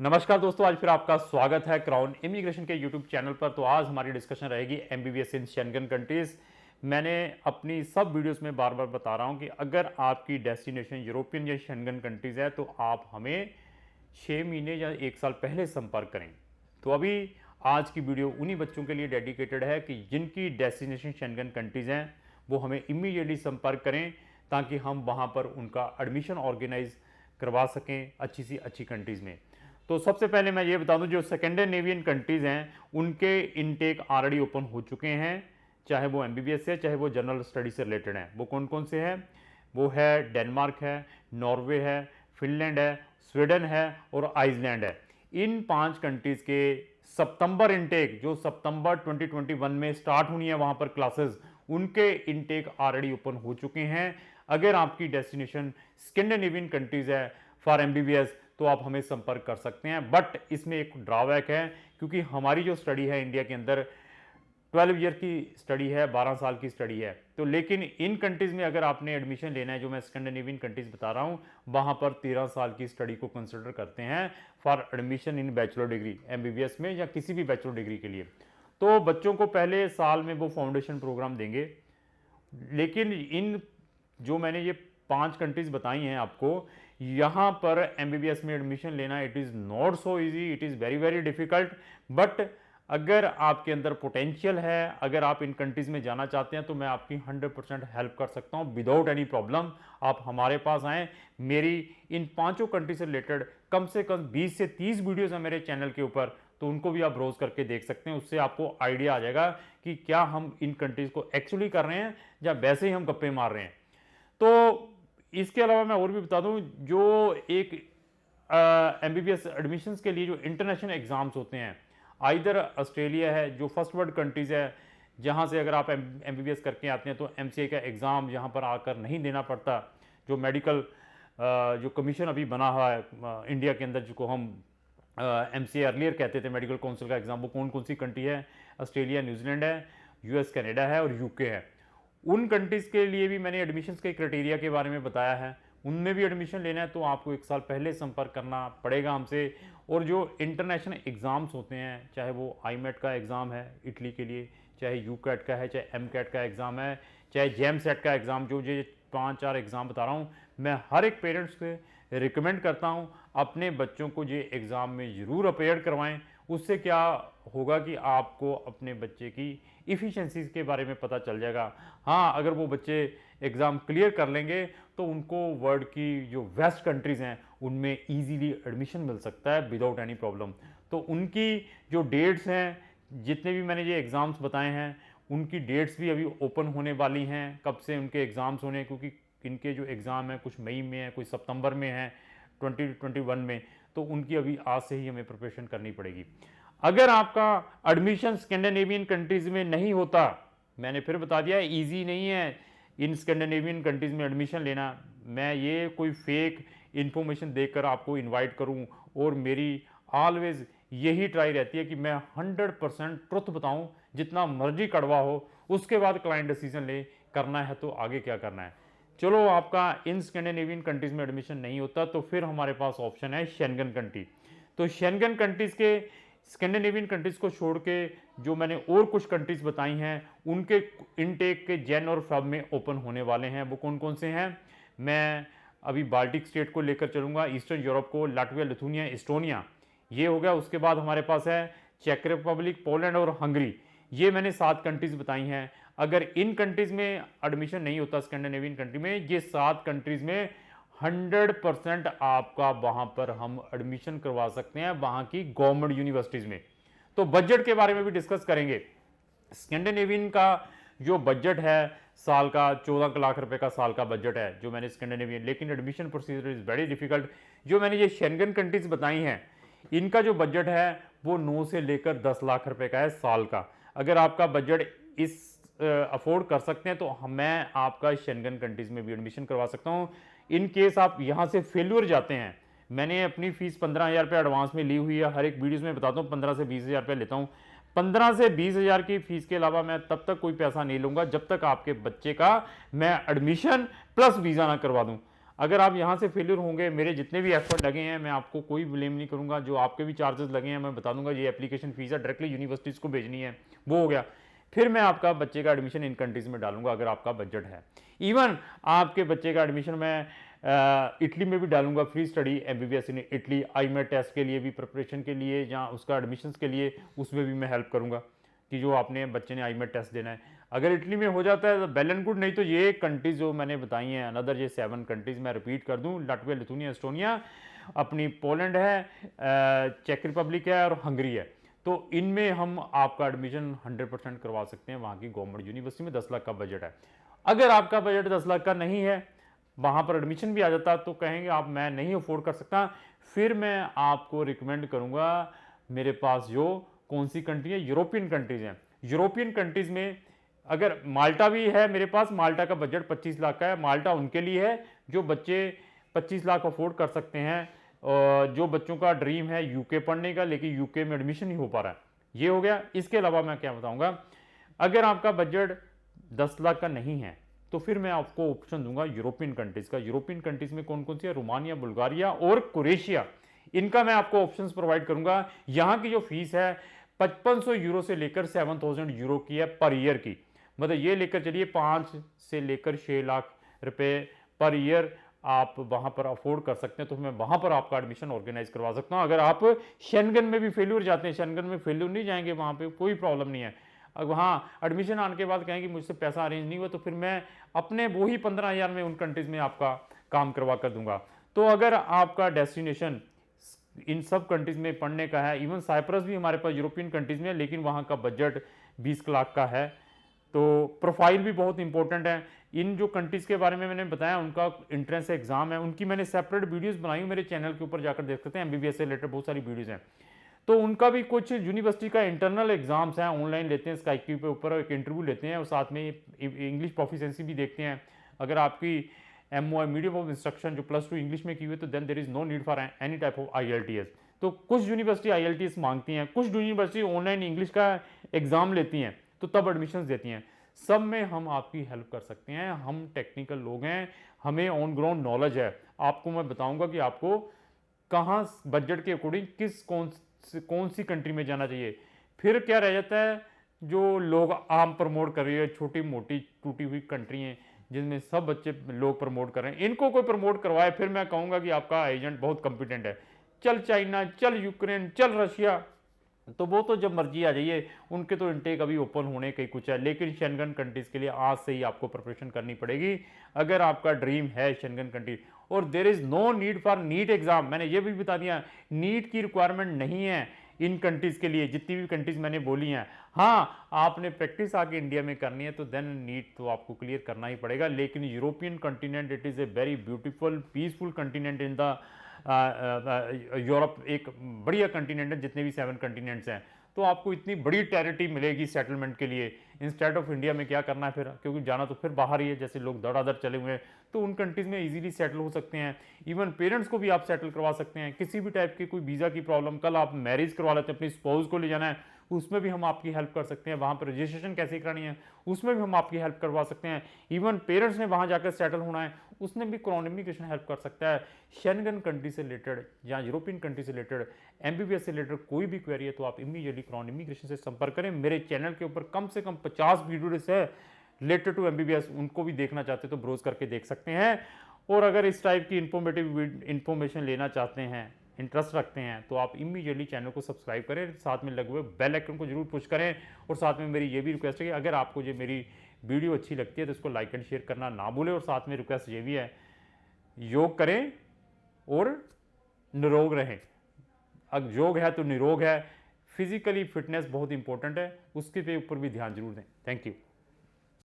नमस्कार दोस्तों, आज फिर आपका स्वागत है क्राउन इमिग्रेशन के यूट्यूब चैनल पर। तो आज हमारी डिस्कशन रहेगी एमबीबीएस इन शेंगन कंट्रीज। मैंने अपनी सब वीडियोस में बार बार बता रहा हूं कि अगर आपकी डेस्टिनेशन यूरोपियन या शेंगन कंट्रीज है तो आप हमें 6 महीने या 1 साल पहले संपर्क करें। तो अभी आज की वीडियो उन्हीं बच्चों के लिए डेडिकेटेड है कि जिनकी डेस्टिनेशन शेंगन कंट्रीज हैं वो हमें इमीडिएटली संपर्क करें ताकि हम वहाँ पर उनका एडमिशन ऑर्गेनाइज करवा सकें अच्छी सी अच्छी कंट्रीज़ में। तो सबसे पहले मैं ये बता दूं, जो स्कैंडिनेवियन कंट्रीज़ हैं उनके इनटेक ऑलरेडी ओपन हो चुके हैं, चाहे वो एमबीबीएस है चाहे वो जनरल स्टडी से रिलेटेड हैं। वो कौन कौन से हैं? वो है डेनमार्क है, नॉर्वे है, फिनलैंड है, स्वीडन है और आइसलैंड है। इन 5 कंट्रीज़ के सितंबर इनटेक, जो सितंबर 2021 में स्टार्ट हुई है वहाँ पर क्लासेस, उनके इनटेक ऑलरेडी ओपन हो चुके हैं। अगर आपकी डेस्टिनेशन स्कैंडिनेवियन कंट्रीज़ है फॉर एमबीबीएस तो आप हमें संपर्क कर सकते हैं। बट इसमें एक ड्रॉबैक है, क्योंकि हमारी जो स्टडी है इंडिया के अंदर 12 ईयर की स्टडी है, 12 साल की स्टडी है। तो लेकिन इन कंट्रीज़ में अगर आपने एडमिशन लेना है, जो मैं स्कैंडिनेवियन कंट्रीज़ बता रहा हूँ, वहाँ पर 13 साल की स्टडी को कंसिडर करते हैं for admission in bachelor degree MBBS में या किसी भी बैचलर डिग्री के लिए। तो बच्चों को पहले साल में वो फाउंडेशन प्रोग्राम देंगे। लेकिन इन जो मैंने ये 5 कंट्रीज़ बताई हैं आपको, यहाँ पर एमबीबीएस में एडमिशन लेना it is not so easy, it is very very difficult. But अगर आपके अंदर पोटेंशियल है, अगर आप इन कंट्रीज़ में जाना चाहते हैं तो मैं आपकी 100% हेल्प कर सकता हूँ विदाउट एनी प्रॉब्लम। आप हमारे पास आएँ। मेरी इन 5 कंट्री से रिलेटेड कम से कम 20 से 30 वीडियोज़ हैं मेरे चैनल के ऊपर, तो उनको भी आप ब्राउज करके देख सकते हैं। उससे आपको आइडिया आ जाएगा कि क्या हम इन कंट्रीज़ को एक्चुअली कर रहे हैं या वैसे ही हम गप्पे मार रहे हैं। तो इसके अलावा मैं और भी बता दूं, जो एक एमबीबीएस एडमिशन्स के लिए जो इंटरनेशनल एग्ज़ाम्स होते हैं, आइदर ऑस्ट्रेलिया है जो फर्स्ट वर्ल्ड कंट्रीज़ है, जहां से अगर आप एमबीबीएस करके आते हैं तो एमसीए का एग्ज़ाम यहां पर आकर नहीं देना पड़ता। जो मेडिकल जो कमीशन अभी बना हुआ है इंडिया के अंदर, जिसको हम एमसीए अर्लियर कहते थे, मेडिकल काउंसिल का एग्ज़ाम, वो कौन कौन सी कंट्री है? ऑस्ट्रेलिया, न्यूजीलैंड है, यूएस, कनाडा है और यूके है। उन कंट्रीज़ के लिए भी मैंने एडमिशन्स के क्राइटेरिया के बारे में बताया है। उनमें भी एडमिशन लेना है तो आपको 1 साल पहले संपर्क करना पड़ेगा हमसे। और जो इंटरनेशनल एग्ज़ाम्स होते हैं, चाहे वो आईमेट का एग्ज़ाम है इटली के लिए, चाहे यूकैट का है, चाहे एमकैट का एग्ज़ाम है, चाहे जेमसेट का एग्ज़ाम, जो 5-4 एग्ज़ाम बता रहा हूँ, मैं हर एक पेरेंट्स से रिकमेंड करता हूँ अपने बच्चों को ये एग्ज़ाम में ज़रूर अपेयर करवाएं। उससे क्या होगा कि आपको अपने बच्चे की इफ़िशेंसीज़ के बारे में पता चल जाएगा। हाँ, अगर वो बच्चे एग्ज़ाम क्लियर कर लेंगे तो उनको वर्ल्ड की जो वेस्ट कंट्रीज़ हैं उनमें ईजीली एडमिशन मिल सकता है विदाउट एनी प्रॉब्लम। तो उनकी जो डेट्स हैं, जितने भी मैंने ये एग्ज़ाम्स बताए हैं, उनकी डेट्स भी अभी ओपन होने वाली हैं। कब से उनके एग्ज़ाम्स होने, क्योंकि इनके जो एग्ज़ाम हैं कुछ मई में है, कुछ सितंबर में है 2021 में, तो उनकी अभी आज से ही हमें प्रिपरेशन करनी पड़ेगी। अगर आपका एडमिशन स्कैंडिनेवियन कंट्रीज़ में नहीं होता, मैंने फिर बता दिया ईजी नहीं है इन स्कैंडिनेवियन कंट्रीज़ में एडमिशन लेना। मैं ये कोई फेक इन्फॉर्मेशन देकर आपको इनवाइट करूं, और मेरी ऑलवेज यही ट्राई रहती है कि मैं 100% ट्रुथ बताऊं, जितना मर्जी कड़वा हो। उसके बाद क्लाइंट डिसीजन ले, करना है तो आगे क्या करना है। चलो, आपका इन स्कैंडिनेवियन कंट्रीज़ में एडमिशन नहीं होता तो फिर हमारे पास ऑप्शन है शेंगन कंट्री। तो शेंगन कंट्रीज़ के, स्कैंडिनेवियन कंट्रीज़ को छोड़ के जो मैंने और कुछ कंट्रीज़ बताई हैं, उनके इनटेक के जैन और फेब में ओपन होने वाले हैं। वो कौन कौन से हैं? मैं अभी बाल्टिक स्टेट को लेकर चलूँगा, ईस्टर्न यूरोप को, लाटविया, लिथुनिया, एस्टोनिया, ये हो गया। उसके बाद हमारे पास है चेक रिपब्लिक, पोलैंड और हंगरी। ये मैंने 7 कंट्रीज़ बताई हैं। अगर इन कंट्रीज़ में एडमिशन नहीं होता स्कैंडिनेवियन कंट्री में, ये 7 कंट्रीज़ में 100% आपका वहाँ पर हम एडमिशन करवा सकते हैं, वहाँ की गवर्नमेंट यूनिवर्सिटीज़ में। तो बजट के बारे में भी डिस्कस करेंगे। स्कैंडिनेवियन का जो बजट है साल का 14 लाख रुपए का साल का बजट है जो मैंने स्कैंडिनेवियन, लेकिन admission procedure is very difficult. जो मैंने ये शेंगन कंट्रीज़ बताई हैं, इनका जो बजट है वो 9 से लेकर 10 लाख रुपए का है साल का। अगर आपका बजट इस अफोर्ड कर सकते हैं तो मैं आपका शेंगन कंट्रीज़ में भी एडमिशन करवा सकता हूँ। इन केस आप यहाँ से फेल्यूर जाते हैं, मैंने अपनी फ़ीस 15,000 रुपये एडवांस में ली हुई है। हर एक वीडियोज़ में बताता हूँ 15 से 20,000 रुपये लेता हूँ। 15 से 20,000 की फ़ीस के अलावा मैं तब तक कोई पैसा नहीं लूँगा जब तक आपके बच्चे का मैं एडमिशन प्लस वीज़ा ना करवा दूँ। अगर आप यहाँ से फेलियर होंगे, मेरे जितने भी एफर्ट लगे हैं मैं आपको कोई ब्लेम नहीं करूँगा, जो आपके भी चार्जेस लगे हैं मैं बता दूंगा ये एप्लीकेशन फीस है, डायरेक्टली यूनिवर्सिटीज़ को भेजनी है, वो हो गया। फिर मैं आपका बच्चे का एडमिशन इन कंट्रीज़ में डालूंगा अगर आपका बजट है। इवन आपके बच्चे का एडमिशन मैं इटली में भी डालूंगा, free study MBBS in Italy, IMAT test के लिए भी प्रिपरेशन के लिए, जहाँ उसका एडमिशन्स के लिए उसमें भी मैं हेल्प करूँगा कि जो आपने बच्चे ने आईमेट टेस्ट देना है। अगर इटली में हो जाता है तो वेल एंड गुड, नहीं तो ये कंट्रीज जो मैंने बताई हैं अनदर ये 7 कंट्रीज मैं रिपीट कर दूं, लाटविया, लिथुनिया, एस्टोनिया, अपनी पोलैंड है, चेक रिपब्लिक है और हंगरी है। तो इनमें हम आपका एडमिशन 100% करवा सकते हैं वहाँ की गवर्नमेंट यूनिवर्सिटी में। 10 लाख का बजट है। अगर आपका बजट 10 लाख का नहीं है, वहाँ पर एडमिशन भी आ जाता तो कहेंगे आप मैं नहीं अफोर्ड कर सकता, फिर मैं आपको रिकमेंड करूँगा मेरे पास जो कौन सी कंट्री है, यूरोपियन कंट्रीज़ हैं। यूरोपियन कंट्रीज़ में अगर माल्टा भी है मेरे पास, माल्टा का बजट 25 लाख का है। माल्टा उनके लिए है जो बच्चे 25 लाख अफोर्ड कर सकते हैं, और जो बच्चों का ड्रीम है यूके पढ़ने का लेकिन यूके में एडमिशन नहीं हो पा रहा है, ये हो गया। इसके अलावा मैं क्या बताऊंगा, अगर आपका बजट 10 लाख का नहीं है तो फिर मैं आपको ऑप्शन दूंगा यूरोपियन कंट्रीज का। यूरोपियन कंट्रीज में कौन कौन सी है, रोमानिया, बुल्गारिया और क्रोएशिया, इनका मैं आपको ऑप्शंस प्रोवाइड करूंगा। यहाँ की जो फीस है 5500 यूरो से लेकर 7000 यूरो की है पर ईयर की, मतलब ये लेकर चलिए 5 से लेकर 6 लाख रुपए पर ईयर आप वहां पर अफोर्ड कर सकते हैं, तो मैं वहां पर आपका एडमिशन ऑर्गेनाइज करवा सकता हूं। अगर आप शेंगन में भी फेल्यूर जाते हैं, शेंगन में फेल्यूर नहीं जाएंगे, वहां पे कोई प्रॉब्लम नहीं है। अब वहाँ एडमिशन आने के बाद कहेंगे मुझसे पैसा अरेंज नहीं हुआ, तो फिर मैं अपने वही 15,000 में उन कंट्रीज में आपका काम करवा कर दूंगा। तो अगर आपका डेस्टिनेशन इन सब कंट्रीज में पढ़ने का है, इवन साइप्रस भी हमारे पास यूरोपियन कंट्रीज में है, लेकिन वहाँ का बजट 20 लाख का है, तो प्रोफाइल भी बहुत इंपॉर्टेंट है। इन जो कंट्रीज़ के बारे में मैंने बताया उनका एंट्रेंस एग्जाम है, उनकी मैंने सेपरेट वीडियोस बनाई हूँ, मेरे चैनल के ऊपर जाकर देख सकते हैं, एमबीबीएस से रिलेटेड बहुत सारी वीडियोस हैं। तो उनका भी कुछ यूनिवर्सिटी का इंटरनल एग्जाम्स हैं, ऑनलाइन लेते हैं, स्काइप के ऊपर एक इंटरव्यू लेते हैं और साथ में इंग्लिश प्रोफिशिएंसी भी देखते हैं। अगर आपकी MOI मीडियम ऑफ इंस्ट्रक्शन जो +2 इंग्लिश में की हुई है, तो then there is no need for any type of IELTS। तो कुछ यूनिवर्सिटी IELTS मांगती हैं, कुछ यूनिवर्सिटी ऑनलाइन इंग्लिश का एग्जाम लेती हैं, तो तब एडमिशन देती हैं। सब में हम आपकी हेल्प कर सकते हैं, हम टेक्निकल लोग हैं, हमें ऑन ग्राउंड नॉलेज है। आपको मैं बताऊंगा कि आपको कहाँ बजट के अकॉर्डिंग किस कौन सी कंट्री में जाना चाहिए। फिर क्या रह जाता है, जो लोग आम प्रमोट कर रही है, छोटी मोटी टूटी हुई कंट्री हैं जिनमें सब बच्चे लोग प्रमोट कर रहे हैं, इनको कोई प्रमोट करवाए, फिर मैं कहूँगा कि आपका एजेंट बहुत कॉम्पिटेंट है। चल चाइना, चल यूक्रेन, चल रशिया, तो वो तो जब मर्जी आ जाइए, उनके तो इनटेक अभी ओपन होने के कुछ है, लेकिन शेंगन कंट्रीज के लिए आज से ही आपको प्रिपरेशन करनी पड़ेगी अगर आपका ड्रीम है शेंगन कंट्री। और there is no need for NEET exam, मैंने ये भी बता दिया, नीट की रिक्वायरमेंट नहीं है इन कंट्रीज के लिए, जितनी भी कंट्रीज मैंने बोली हैं। हाँ, आपने प्रैक्टिस आके इंडिया में करनी है तो देन नीट तो आपको क्लियर करना ही पड़ेगा। लेकिन European continent it is a very beautiful peaceful continent in the Europe, एक बढ़िया कंटिनेंट है, जितने भी 7 कंटिनेंट्स हैं। तो आपको इतनी बड़ी टेरिटरी मिलेगी सेटलमेंट के लिए, इंस्टेड ऑफ इंडिया में क्या करना है फिर, क्योंकि जाना तो फिर बाहर ही है, जैसे लोग दड़ादड़ चले हुए हैं, तो उन कंट्रीज़ में इजीली सेटल हो सकते हैं। इवन पेरेंट्स को भी आप सेटल करवा सकते हैं, किसी भी टाइप की कोई वीज़ा की प्रॉब्लम, कल आप मैरिज करवा लेते हैं, अपनी स्पाउस को ले जाना है, उसमें भी हम आपकी हेल्प कर सकते हैं। वहाँ पर रजिस्ट्रेशन कैसे करानी है, उसमें भी हम आपकी हेल्प करवा सकते हैं। इवन पेरेंट्स ने वहाँ जाकर सेटल होना है, उसने भी क्रॉन इमिग्रेशन हेल्प कर सकता है। शेंगन कंट्री से रिलेटेड या यूरोपियन कंट्री से रिलेटेड, एमबीबीएस से रिलेटेड कोई भी क्वेरी है तो आप इमीडिएटली क्रॉन इमिग्रेशन से संपर्क करें। मेरे चैनल के ऊपर कम से कम 50 वीडियोस है रिलेटेड टू एमबीबीएस, उनको भी देखना चाहते तो ब्रोज करके देख सकते हैं। और अगर इस टाइप की इंफॉर्मेशन लेना चाहते हैं, इंटरेस्ट रखते हैं, तो आप इमीडिएटली चैनल को सब्सक्राइब करें, साथ में लगे हुए बेल आइकन को जरूर पुश करें। और साथ में मेरी ये भी रिक्वेस्ट है कि अगर आपको ये मेरी वीडियो अच्छी लगती है तो इसको लाइक एंड शेयर करना ना भूलें। और साथ में रिक्वेस्ट ये भी है, योग करें और निरोग रहें। अब योग है तो निरोग है, फिजिकली फिटनेस बहुत इंपॉर्टेंट है, उसके पे ऊपर भी ध्यान जरूर दें। Thank you.